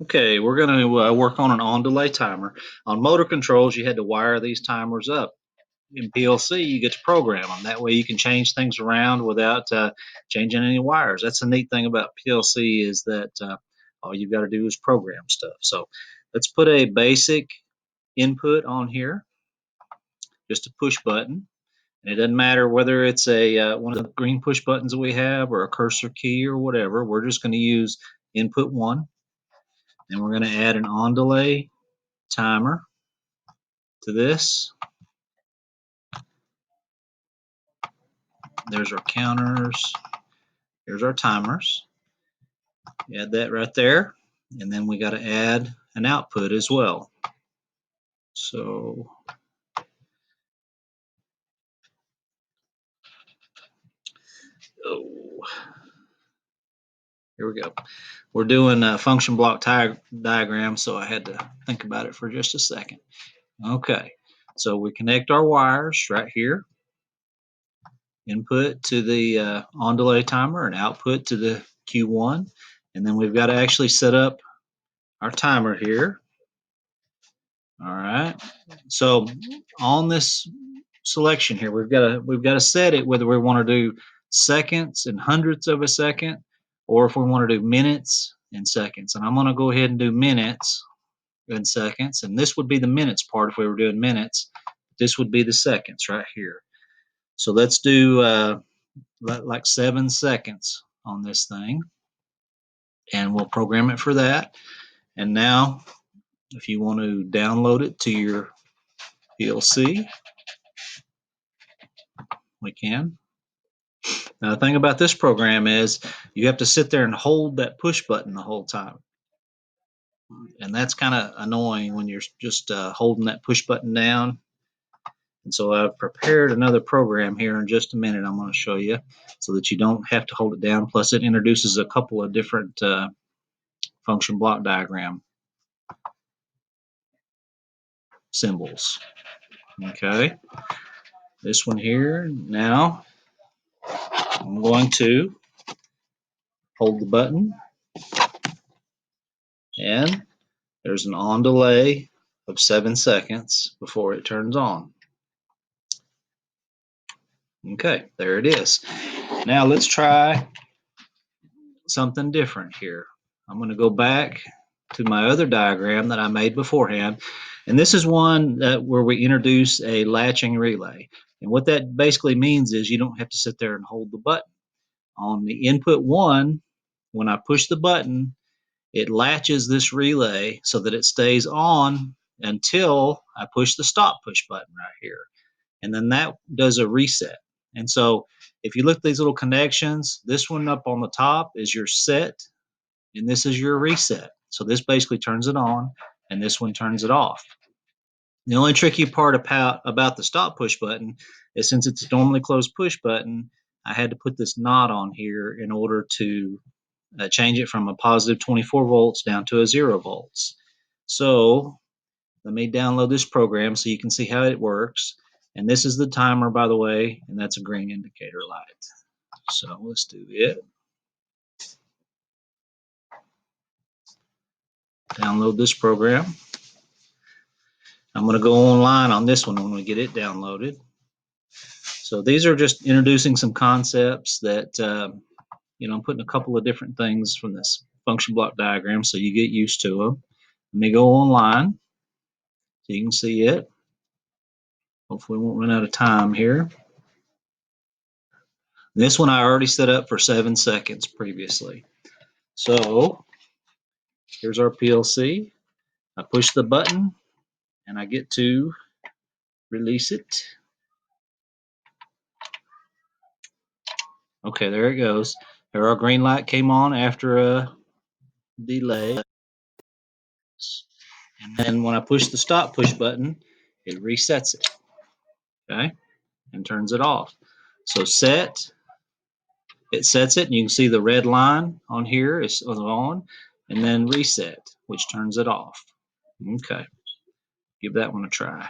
Okay, we're going to work on an on-delay timer. On motor controls, you had to wire these timers up. In PLC, you get to program them. That way you can change things around without changing any wires. That's the neat thing about PLC is that all you've got to do is program stuff. So let's put a basic input on here, just a push button. And it doesn't matter whether it's a one of the green push buttons that we have or a cursor key or whatever. We're just going to use input 1. And we're going to add an on-delay timer to this. There's our counters. Here's our timers. Add that right there. And then we got to add an output as well. So here we go. We're doing a function block diagram, so I had to think about it for just a second. Okay, so we connect our wires right here. Input to the on delay timer and output to the Q1. And then we've got to actually set up our timer here. All right. So on this selection here, we've got to set it whether we want to do seconds and hundredths of a second, or if we want to do minutes and seconds. And I'm going to go ahead and do minutes and seconds. And this would be the minutes part if we were doing minutes. This would be the seconds right here. So let's do like 7 seconds on this thing, and we'll program it for that. And now if you want to download it to your PLC, we can. Now the thing about this program is you have to sit there and hold that push button the whole time, and that's kind of annoying when you're just holding that push button down. And so I've prepared another program here in just a minute I'm going to show you so that you don't have to hold it down. Plus it introduces a couple of different function block diagram symbols. Okay, this one here. Now I'm going to hold the button, and there's an on delay of 7 seconds before it turns on. Okay, there it is. Now let's try something different here. I'm going to go back to my other diagram that I made beforehand, and this is one where we introduce a latching relay. And what that basically means is you don't have to sit there and hold the button. On the input 1, when I push the button, it latches this relay so that it stays on until I push the stop push button right here. And then that does a reset. And so if you look at these little connections, this one up on the top is your set, and this is your reset. So this basically turns it on, and this one turns it off. The only tricky part about the stop push button is since it's a normally closed push button, I had to put this knot on here in order to change it from a positive 24 volts down to a 0 volts. So let me download this program so you can see how it works. And this is the timer, by the way, and that's a green indicator light. So let's do it. Download this program. I'm going to go online on this one when we get it downloaded. So these are just introducing some concepts that, I'm putting a couple of different things from this function block diagram so you get used to them. Let me go online so you can see it. Hopefully we won't run out of time here. This one I already set up for 7 seconds previously. So here's our PLC. I push the button and I get to release it. Okay, there it goes. There our green light came on after a delay. And then when I push the stop push button, it resets it. Okay, and turns it off. So set, it sets it, and you can see the red line on here is on, and then reset, which turns it off. Okay, give that one a try.